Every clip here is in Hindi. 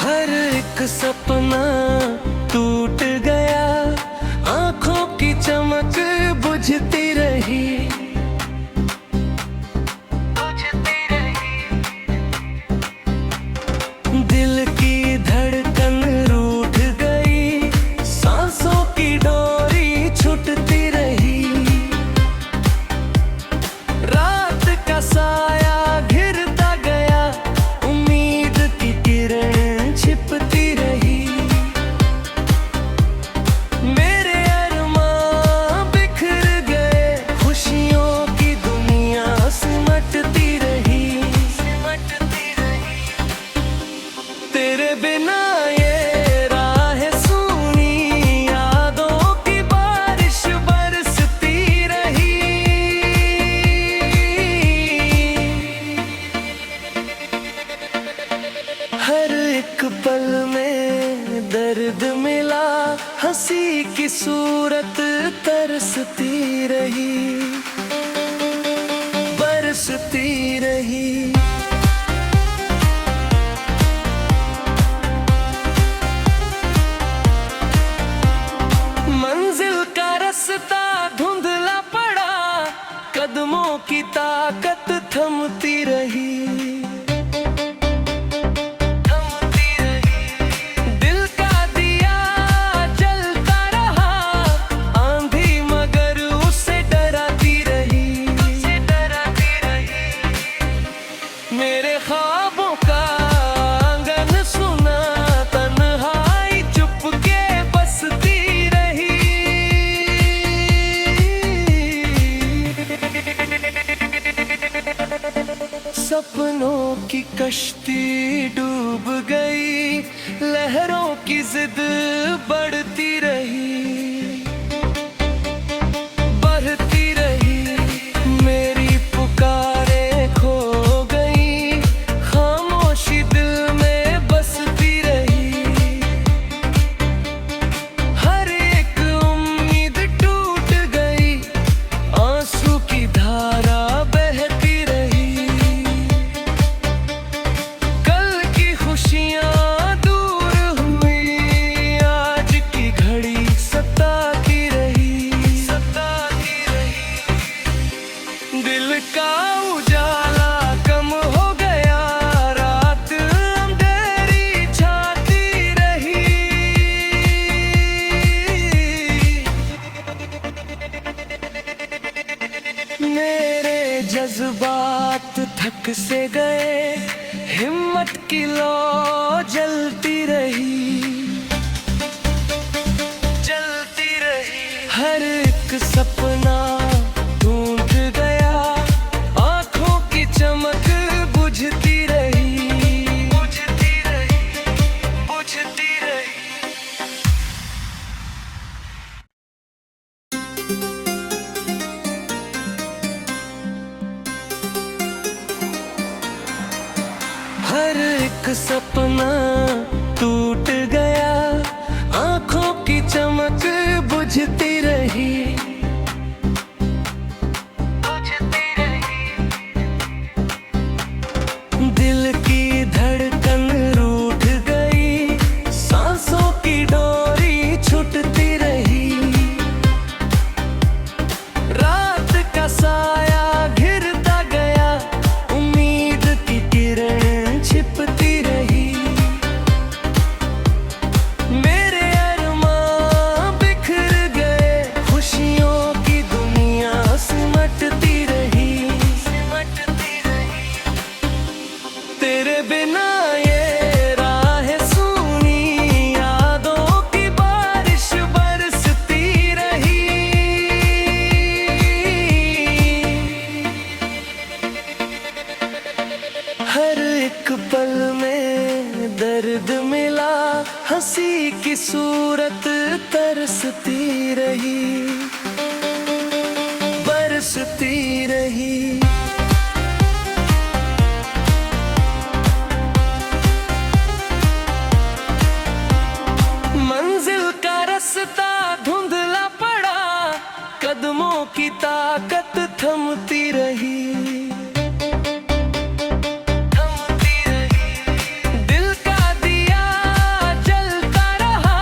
हर एक सपना टूट गया, आंखों की चमक बुझती रही, दिल की धड़कन रूठ गई, सांसों की डोरी छूटती रही, रात का साया घिरता गया, उम्मीद की किरण छिपती रही, मेरे अरमां बिखर गए, खुशियों की दुनिया सिमटती रही, तेरे बिना ये राहें सूनी, यादों की बारिश बरसती रही। हर एक पल में दर्द मिला, हंसी की सूरत तरसती रही, बरसती रही। मंजिल का रास्ता धुंधला पड़ा, कदमों की ताकत थमती रही, दिल का दिया जलता रहा, आंधी मगर उससे डराती रही, मेरे ख्वाबों का आंगन सुना, तन्हाई चुपके बसती रही, सपनों की कश्ती डूब गई, लहरों की जिद बढ़ती रही, बढ़ती रही, मेरी पुकारें खो गई, खामोशी दिल में बसती रही, हर एक उम्मीद टूट गई, आंसू की धारा बहती रही, कल की खुशियां दूर हुई, आज की घड़ी सताती रही, दिल का उजाला कम हो गया, रात अंधेरी छाती रही, मेरे जज्बात थक से गए, हिम्मत की लौ जलती रही, हर एक सपना टूट गया, आंखों की चमक बुझती रही, बुझती रही। हर एक सपना टूट गया, आंखों की चमक बुझती रही, दिल की धड़कन रूठ गई, सांसों की डोरी छूटती रही, रात का साया घिरता गया, उम्मीद की किरण छिपती रही, मेरे अरमां बिखर गए, खुशियों की दुनिया सिमटती रही, तेरे बिना ये राहें सूनी, यादों की बारिश बरसती रही, हर एक पल में दर्द मिला, हंसी की सूरत तरसती रही, बरसती रही। मंजिल का रास्ता धुंधला पड़ा, कदमों की की ताकत थमती रही, थमती रही। दिल का दिया जलता रहा,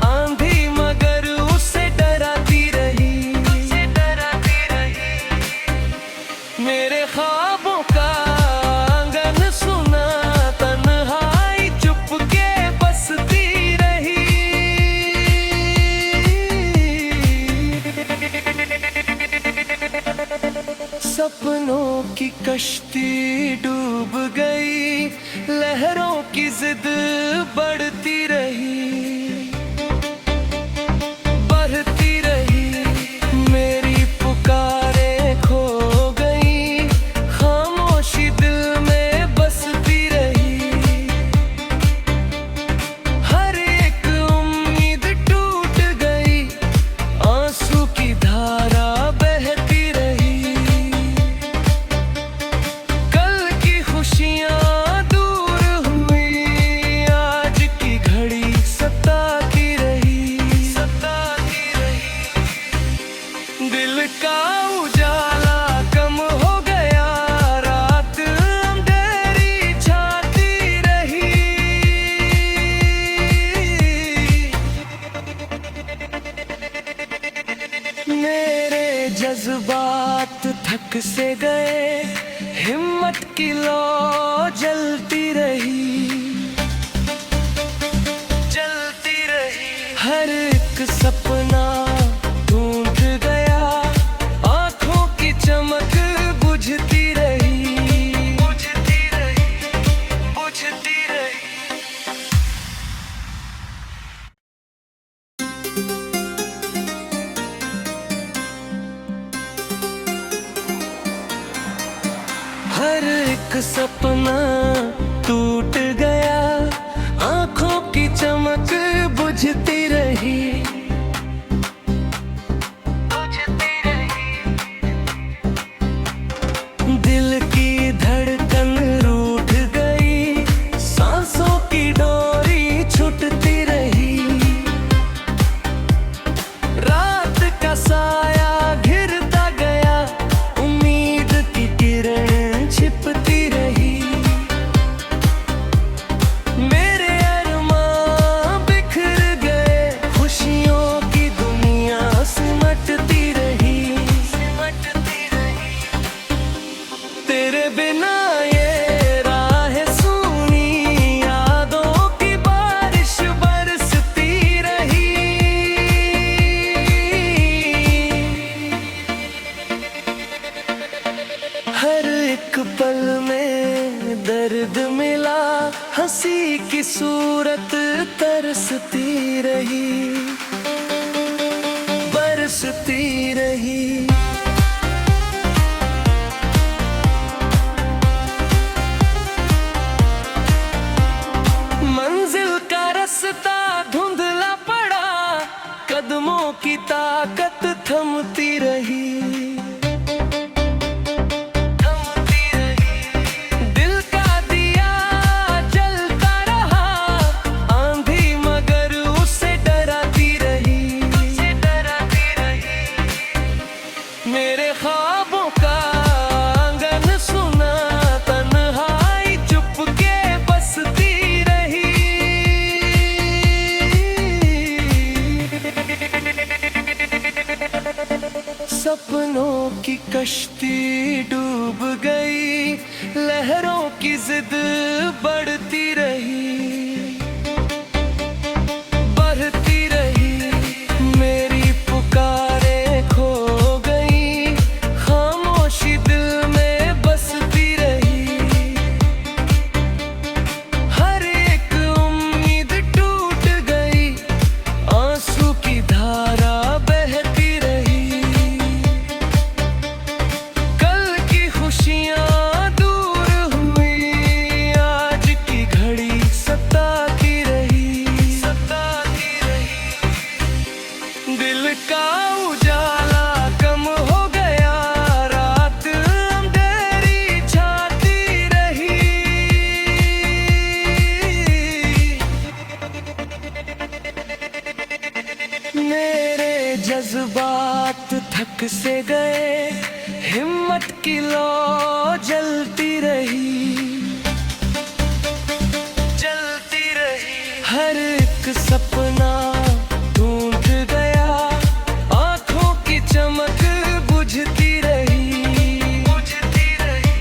आंधी मगर उससे डराती रही, उससे डराती रही। मेरे ख्वाबों का आंगन सुना, तन्हाई चुपके बसती रही। सपनों की कश्ती डूब गई, लहरों की जिद बढ़ती रही, बढ़ती रही। मेरी पुकारें खो गई, खामोशी दिल में बसती रही। हर एक उम्मीद टूट गई, आंसू की धारा बहती रही। कल की खुशियां दूर हुई, आज की घड़ी सताती रही, सताती रही। दिल का उजाला कम हो गया, रात अंधेरी छाती रही। मेरे जज्बात थक से गए, हिम्मत की लौ जलती रही, जलती रही। हर एक सपना टूट गया, आंखों की चमक बुझती रही, बुझती रही, बुझती रही। हर एक सपना टूट गया, आंखों की चमक बुझती रही, बुझती रही। दिल की धड़कन रूठ गई, सांसों की डोरी छूटती रही। रात का साया घिरता गया, उम्मीद की किरण छिपती रही। मेरे अरमां बिखर गए, खुशियों की दुनिया सिमटती रही, सिमटती रही। तेरे बिना ये राहें सूनी, यादों की बारिश बरसती रही। हर एक पल में दर्द मिला, हंसी की सूरत तरसती रही, बरसती रही। मंजिल का रास्ता धुंधला पड़ा, कदमों की ताकत थमती रही, थमती रही। दिल का दिया जलता रहा, आंधी मगर उससे डराती रही, उससे डराती रही। मेरे ख्वाबों का आंगन सुना, तन्हाई चुपके बसती रही। सपनों की कश्ती डूब गई, लहरों की जिद बढ़ती रही, बढ़ती रही। मेरी पुकारें खो गई, खामोशी दिल में बसती रही। हर एक उम्मीद टूट गई, आंसू की धारा बहती रही। कल की खुशियां दूर हुई, आज की घड़ी सता थक से गए, हिम्मत की लौ जलती रही, जलती रही। हर एक सपना टूट गया, आंखों की चमक बुझती रही, बुझती रही,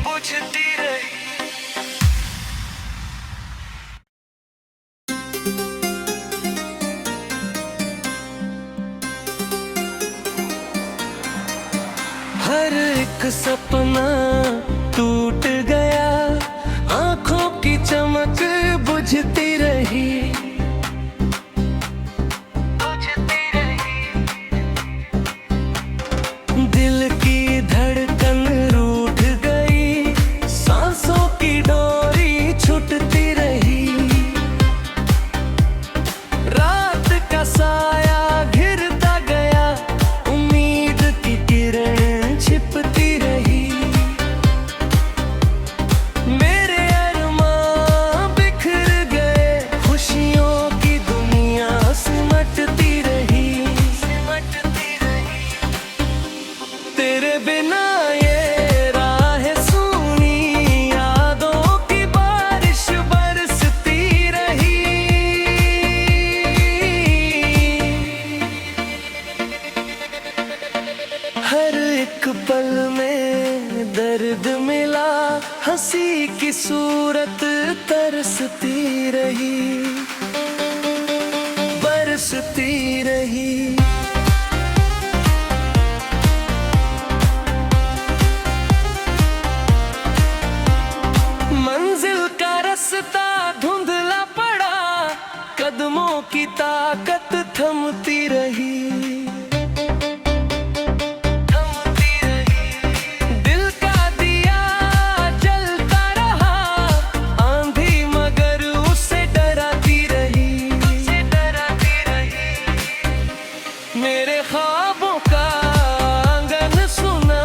बुझती रही। हर एक सपना टूट गया, आंखों की चमक बुझती रही, बुझती रही। दिल की धड़कन रूठ गई, सांसों की डोरी छूटती रही। रात का साया घिरता गया, उम्मीद की किरण छिपती रही। मेरे अरमां बिखर गए, खुशियों की दुनिया सिमटती रही, सिमटती रही। तेरे बिना ये राहें सूनी, यादों की बारिश बरसती रही। हर एक पल में दर्द मिला, हंसी की सूरत तरसती रही, बरसती रही। मंजिल का रास्ता धुंधला पड़ा, कदमों की ताकत थमती रही, थमती रही। दिल का दिया जलता रहा, आंधी मगर उससे डराती रही, उससे डराती रही। मेरे ख्वाबों का आंगन सुना,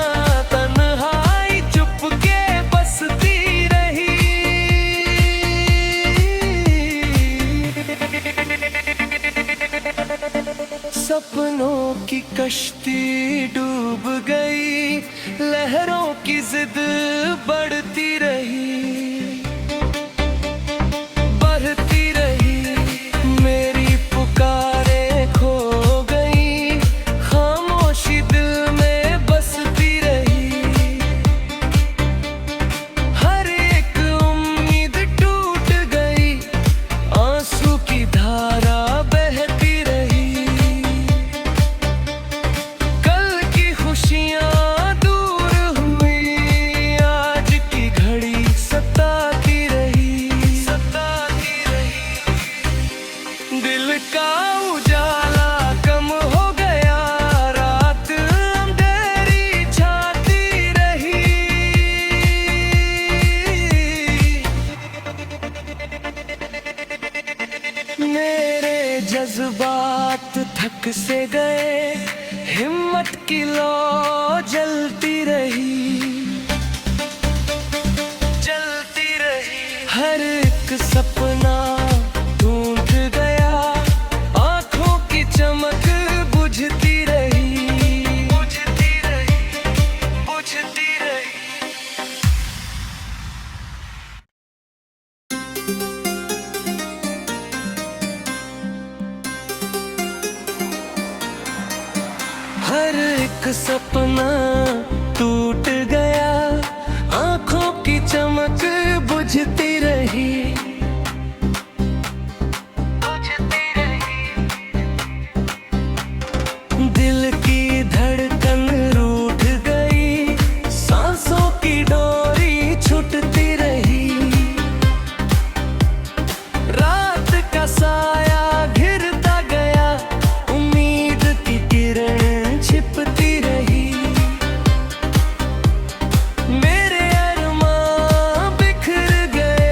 तन्हाई चुपके बसती रही। सपनों की कश्ती डूब गई, लहरों की जिद बढ़ती रही, बढ़ती रही। मेरी पुकारें खो गई, खामोशी दिल में बसती रही। हर एक उम्मीद टूट गई, आंसू की धारा बहती रही। कल की खुशियां दूर हुई, आज की घड़ी सताती रही, सताती रही। दिल का उजाला कम हो गया, रात अंधेरी छाती रही। मेरे जज्बात थक से गए, हिम्मत की लौ जलती रही, जलती रही। हर एक सपना टूट गया, आंखों की चमक बुझती रही, बुझती रही, बुझती रही। हर एक सपना टूट गया, आंखों की चमक बुझती रही, बुझती रही। दिल की धड़कन रूठ गई, सांसों की डोरी छूटती रही। रात का साया घिरता गया, उम्मीद की किरण छिपती रही। मेरे अरमां बिखर गए,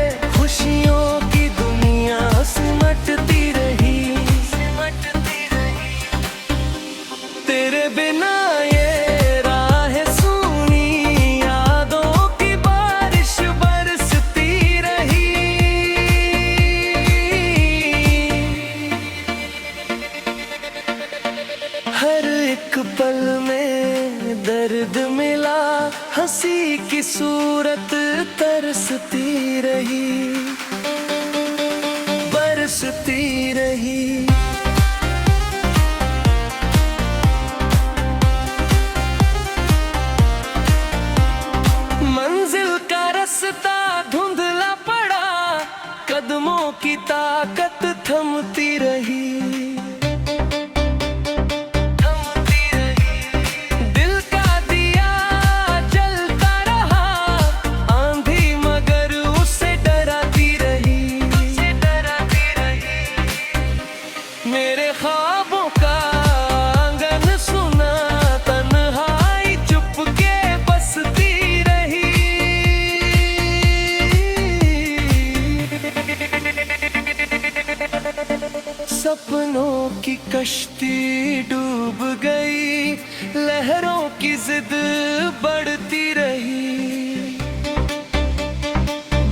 दर्द मिला, हंसी की सूरत तरसती रही, बरसती रही। मंजिल का रास्ता धुंधला पड़ा, कदमों की ताकत थमती रही, दिल का दिया जलता रहा, आंधी मगर उससे डराती रही, मेरे ख्वाबों का आंगन सुना, तन्हाई चुपके बसती रही। सपनों की कश्ती डूब गई, लहरों की जिद बढ़ती रही,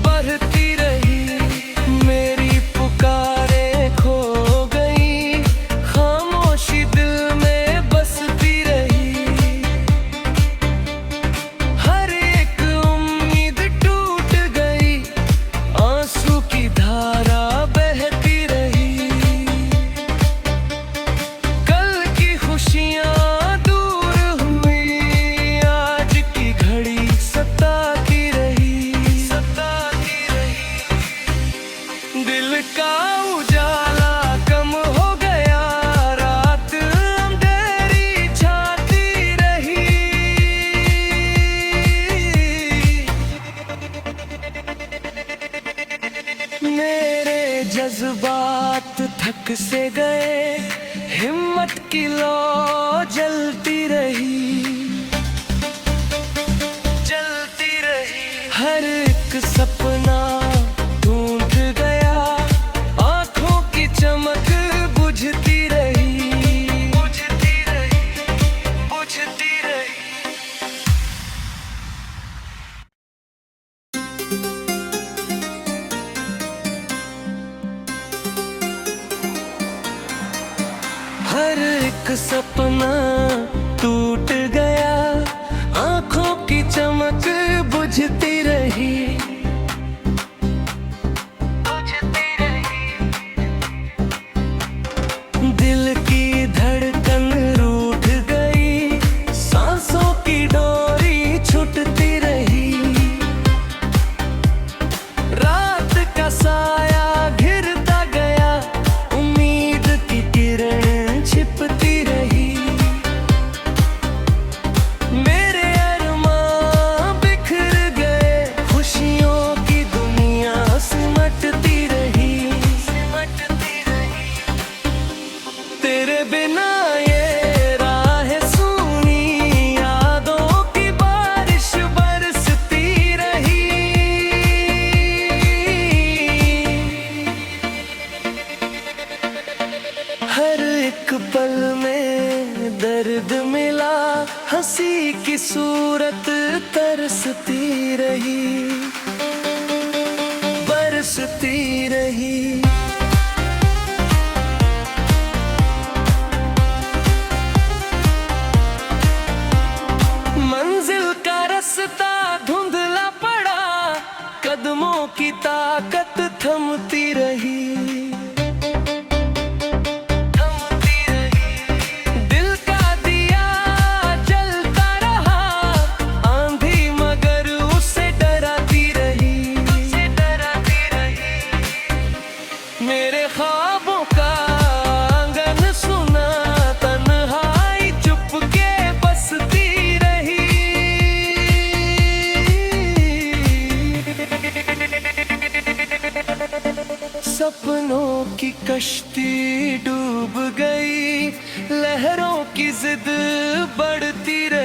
बढ़ती रही। मेरी पुकारें खो गई, खामोशी दिल में बसती रही, हर एक उम्मीद टूट गई, आंसू की धारा बहती रही। कल की खुशियां दूर हुई, आज की घड़ी सताती रही, सताती रही। दिल का उजाला कम हो गया, रात अंधेरी छाती रही, मेरे जज्बात थक से गए, हिम्मत की लौ जलती रही, जलती रही। हर एक सपना टूट गया, आंखों की चमक बुझती रही, बुझती रही, बुझती रही। हर एक सपना टूट गया, आंखों की चमक बुझती रही, बुझती रही। दिल की धड़कन रूठ गई, सांसों की डोरी छूटती रही, रात का साया घिरता गया, उम्मीद की किरण छिपती रही, मेरे अरमां बिखर गए, खुशियों की दुनिया सिमटती रही, सिमटती रही। तेरे बिना ये राहें सूनी, यादों की बारिश बरसती रही, हर एक पल में दर्द मिला, हंसी की सूरत तरसती रही, बरसती रही। मंजिल का रास्ता धुंधला पड़ा, कदमों की ताकत थमती रही, मेरे ख्वाबों का आंगन सुना, तन्हाई चुपके बसती रही। सपनों की कश्ती डूब गई, लहरों की जिद बढ़ती रही।